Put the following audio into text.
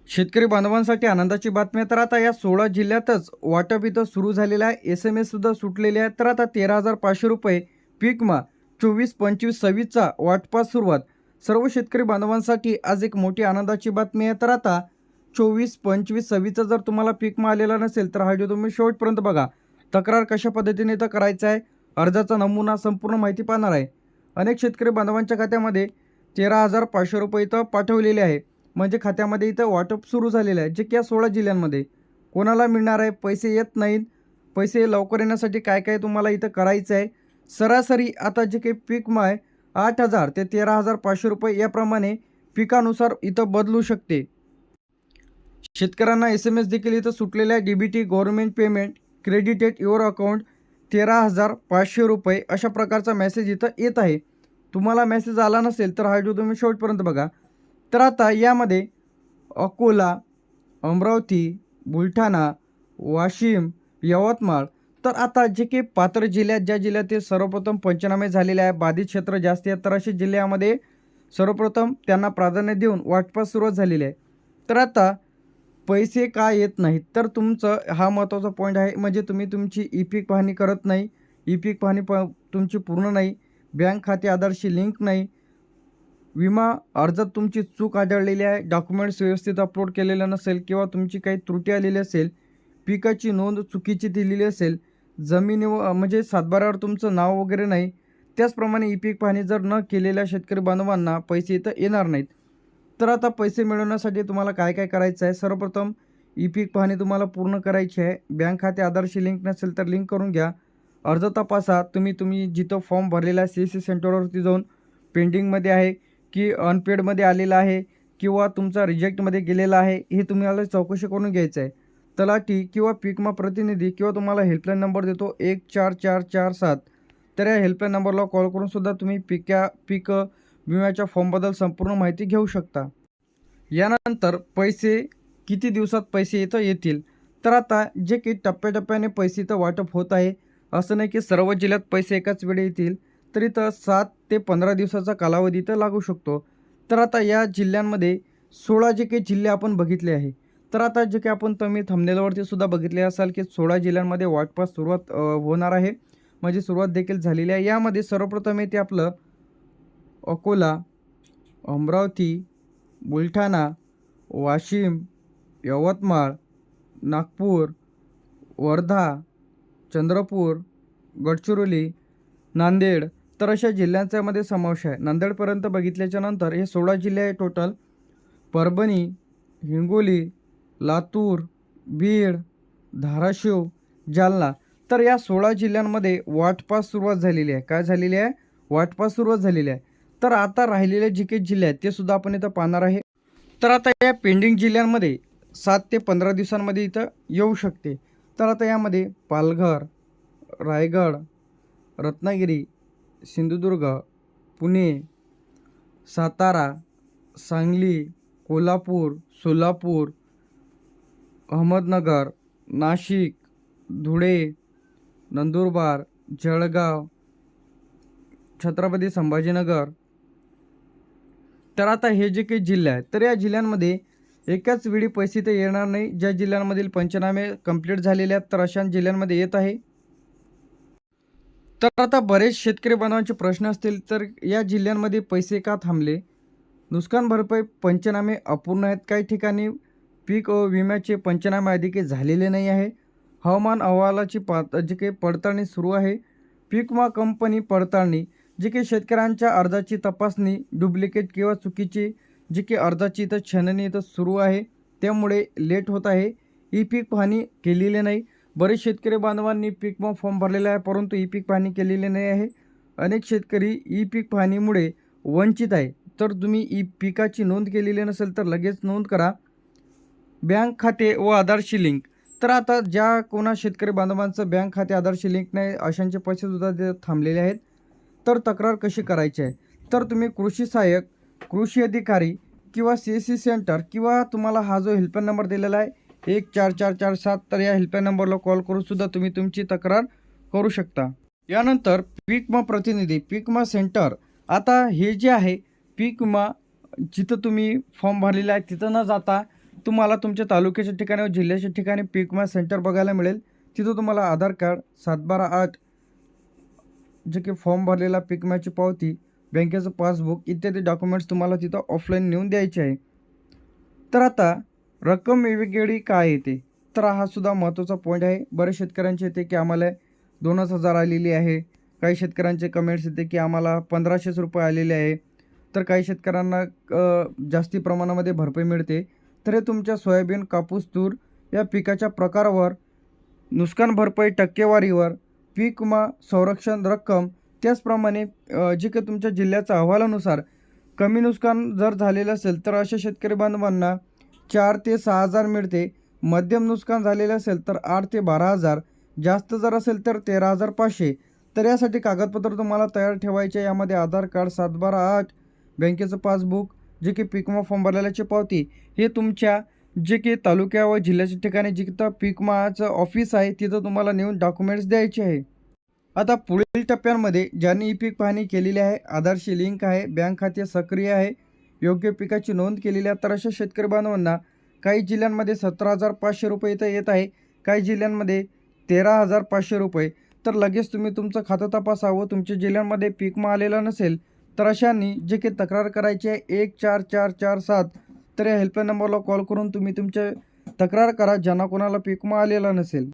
शेतकरी बांधवांसाठी आनंदाची बातमी आहे. तर आता या 16 जिल्ह्यातच वाटप इथं सुरू झालेलं आहे. SMS सुद्धा सुटलेले आहेत. तर आता 13,500 रुपये पीक विमा 24-25-26चा वाटपास सुरुवात. सर्व शेतकरी बांधवांसाठी आज एक मोठी आनंदाची बातमी आहे. तर आता 24-25-26चा जर तुम्हाला पीक विमा आलेला नसेल तर हा व्हिडिओ तुम्ही शेवटपर्यंत बघा. तक्रार कशा पद्धतीने इथं करायचं आहे, अर्जाचा नमुना, संपूर्ण माहिती पाहणार आहे. अनेक शेतकरी बांधवांच्या खात्यामध्ये 13,500 रुपये इथं पाठवलेले आहे. म्हणजे खात्यामध्ये इथं वाटप सुरू झालेलं आहे, जे की या 16 जिल्ह्यांमध्ये कोणाला मिळणार आहे. पैसे येत नाहीत. पैसे लवकर येण्यासाठी काय काय तुम्हाला इथं करायचं आहे. सरासरी आता जे काही पीक विमा आहे 8,000 ते 13,500 रुपये याप्रमाणे पिकानुसार इथं बदलू शकते. शेतकऱ्यांना SMS देखील इथं सुटलेल्या आहे. DBT government payment credited your account 13,500 रुपये अशा प्रकारचा मेसेज इथं येत आहे. तुम्हाला मेसेज आला नसेल तर हा व्हिडिओ तुम्ही शेवटपर्यंत बघा. तर आता यामध्ये अकोला, अमरावती, बुलढाणा, वाशिम, यवतमाळ, तर आता जे काही पात्र जिल्ह्यात ज्या जिल्ह्यात सर्वप्रथम पंचनामे झालेले आहे, बाधित क्षेत्र जास्त आहेत, तर अशा जिल्ह्यामध्ये सर्वप्रथम त्यांना प्राधान्य देऊन वाटपास सुरुवात झालेली आहे. तर आता पैसे का येत नाहीत, तर तुमचं हा महत्त्वाचा पॉईंट आहे. म्हणजे तुम्ही तुमची ई-पीक पाहणी करत नाही. ई-पीक पाहणी तुमची पूर्ण नाही. बँक खाते आधारशी लिंक नाही. विमा अर्जात तुमची चूक आढळलेली आहे. डॉक्युमेंट्स व्यवस्थित अपलोड केलेलं नसेल किंवा तुमची काही त्रुटी आलेली असेल. पिकाची नोंद चुकीची दिलेली असेल. जमिनीवर म्हणजे सातबाऱ्यावर तुमचं नाव वगैरे नाही. त्याचप्रमाणे ई-पीक पाहणी जर न केलेल्या शेतकरी बांधवांना पैसे इथं येणार नाहीत. तर आता पैसे मिळवण्यासाठी तुम्हाला काय काय करायचं आहे. सर्वप्रथम ई-पीक पाहणी तुम्हाला पूर्ण करायची आहे. बँक खाते आधारशी लिंक नसेल तर लिंक करून घ्या. अर्ज तपासा. तुम्ही जिथं फॉर्म भरलेला आहे CSC सेंटरवरती जाऊन पेंडिंगमध्ये आहे की अनपेडमध्ये आलेला आहे किंवा तुमचा रिजेक्टमध्ये गेलेला आहे, हे तुम्हाला चौकशी करून घ्यायचं आहे. तलाठी किंवा पीक विमा प्रतिनिधी किंवा तुम्हाला हेल्पलाईन नंबर देतो 14447. तर या हेल्पलाईन नंबरला कॉल करून सुद्धा तुम्ही पीक विम्याच्या फॉर्मबद्दल संपूर्ण माहिती घेऊ शकता. यानंतर पैसे किती दिवसात पैसे इथं येतील. तर आता जे की टप्प्याटप्प्याने पैसे इथं वाटप होत आहे. असं नाही की सर्व जिल्ह्यात पैसे एकाच वेळी येतील. तर इथं 7 ते 15 दिवसाचा कालावधी इथं लागू शकतो. तर आता या जिल्ह्यांमध्ये 16 जे काही जिल्हे आपण बघितले आहे. तर आता जे काही आपण तुम्ही थंबनेलवरती सुद्धा बघितले असाल की 16 जिल्ह्यांमध्ये वाटपास सुरुवात होणार आहे. म्हणजे सुरुवात देखील झालेली आहे. यामध्ये सर्वप्रथम येते आपलं अकोला, अमरावती, बुलढाणा, वाशिम, यवतमाळ, नागपूर, वर्धा, चंद्रपूर, गडचिरोली, नांदेड, तर अशा जिल्ह्यांच्यामध्ये समावेश आहे. नांदेडपर्यंत बघितल्याच्या नंतर हे 16 जिल्हे आहे टोटल. परभणी, हिंगोली, लातूर, बीड, धाराशिव, जालना, तर या 16 जिल्ह्यांमध्ये वाटपास सुरुवात झालेली आहे. काय झालेली आहे? वाटपास सुरुवात झालेली आहे. तर आता राहिलेले जे काही जिल्हे आहेत ते सुद्धा आपण इथं पाहणार आहे. तर आता या पेंडिंग जिल्ह्यांमध्ये 7 ते 15 दिवसांमध्ये इथं येऊ शकते. तर आता यामध्ये पालघर, रायगड, रत्नागिरी, सिंधुदुर्ग, पुणे, सातारा, सांगली, कोल्हापूर, सोलापूर, अहमदनगर, नाशिक, धुळे, नंदुरबार, जळगाव, छत्रपती संभाजीनगर, तर आता हे जे काही जिल्हे आहेत तर या जिल्ह्यांमध्ये एकाच वेळी पैसे तर येणार नाही. ज्या जिल्ह्यांमधील पंचनामे कंप्लीट झालेले आहेत तर अशा जिल्ह्यांमध्ये येत आहे. तर आता बरेच शेतकरी बांधवांचे प्रश्न असतील, तर या जिल्ह्यांमध्ये पैसे का थांबले. नुकसान भरपाई पंचनामे अपूर्ण आहेत. काही ठिकाणी पीक विम्याचे पंचनामे अधिक झालेले नाही आहे. हवामान अहवालाची जी काही पडताळणी सुरू आहे. पीक विमा कंपनी पडताळणी, जी काही शेतकऱ्यांच्या अर्जाची तपासणी, डुप्लिकेट किंवा चुकीची जी काही अर्जाची इथं छाननी इथं सुरू आहे, त्यामुळे लेट होत आहे. ई-पीक पाहणी केलेली नाही. बरेच शेतकरी बांधवांनी पीक विमा फॉर्म भरलेला आहे परंतु ई-पीक पाहणी केलेली नाही आहे. अनेक शेतकरी ई-पीक पाहणीमुळे वंचित आहे. तर तुम्ही पिकाची नोंद केलेली नसेल तर लगेच नोंद करा. बँक खाते व आधारशी लिंक, तर आता ज्या कोणा शेतकरी बांधवांचं बँक खाते आधारशी लिंक नाही अशांचे पैसेसुद्धा ते थांबलेले आहेत. तर तक्रार कशी करायची आहे, तर तुम्ही कृषी सहाय्यक, कृषी अधिकारी किंवा CSC सेंटर किंवा तुम्हाला हा जो हेल्पलाईन नंबर दिलेला आहे 14447, तर या हेल्पलाईन नंबरला कॉल करून सुद्धा तुम्ही तुमची तक्रार करू शकता. यानंतर पीक विमा प्रतिनिधी, पीक विमा सेंटर, आता हे जे आहे पीक विमा जिथं तुम्ही फॉर्म भरलेला आहे तिथं न जाता तुम्हाला तुमच्या तालुक्याच्या ठिकाणी व जिल्ह्याच्या ठिकाणी पीक विमा सेंटर बघायला मिळेल. तिथं तुम्हाला आधार कार्ड, 7/12/8 जे की फॉर्म भरलेला, पीक विम्याची पावती, बँकेचं पासबुक इत्यादी डॉक्युमेंट्स तुम्हाला तिथं ऑफलाईन नेऊन द्यायचे आहे. तर आता रक्कम वेगवेगळी काय येते, तर हा सुद्धा महत्त्वाचा पॉईंट आहे. बरेच शेतकऱ्यांचे येते की आम्हाला 2,000 आलेली आहे. काही शेतकऱ्यांचे कमेंट्स येते की आम्हाला 1,500 रुपये आलेले आहे. तर काही शेतकऱ्यांना जास्ती प्रमाणामध्ये भरपाई मिळते. तर हे तुमच्या सोयाबीन, कापूस, तूर या पिकाच्या प्रकारावर, नुकसान भरपाई टक्केवारीवर, पीक विमा संरक्षण रक्कम, त्याचप्रमाणे जे काही तुमच्या जिल्ह्याच्या अहवालानुसार कमी नुकसान जर झालेलं असेल तर अशा शेतकरी बांधवांना 4 ते 6,000 मिळते. मध्यम नुकसान झालेलं असेल तर 8 ते 12,000, जास्त जर असेल तर 13,500. तर यासाठी कागदपत्र तुम्हाला तयार ठेवायचे. यामध्ये आधार कार्ड, 7/12/8, बँकेचं पासबुक, जे की पीक विमा फॉर्म भरलेल्याची पावती, हे तुमच्या जे की तालुक्या व जिल्ह्याच्या ठिकाणी जिथं पीक विमाचं ऑफिस आहे तिथं तुम्हाला नेऊन डॉक्युमेंट्स द्यायचे आहे. आता पुढील टप्प्यांमध्ये ज्यांनी ई-पीक पाहणी केलेली आहे, आधारशी लिंक आहे, बँक खाते सक्रिय आहे, योग्य पिकाची नोंद केलेली आहे, तर अशा शेतकरी बांधवांना काही जिल्ह्यांमध्ये 17,500 रुपये इथं येत आहे, काही जिल्ह्यांमध्ये 13,500 रुपये. तर लगेच तुम्ही तुमचं खातं तपासावं. तुमच्या जिल्ह्यांमध्ये पीक विमा आलेला नसेल तर अशांनी जे काही तक्रार करायची आहे 14447, तर या हेल्पलाईन नंबरला कॉल करून तुम्ही तुमचे तक्रार करा, ज्यांना कोणाला पीक विमा आलेला नसेल.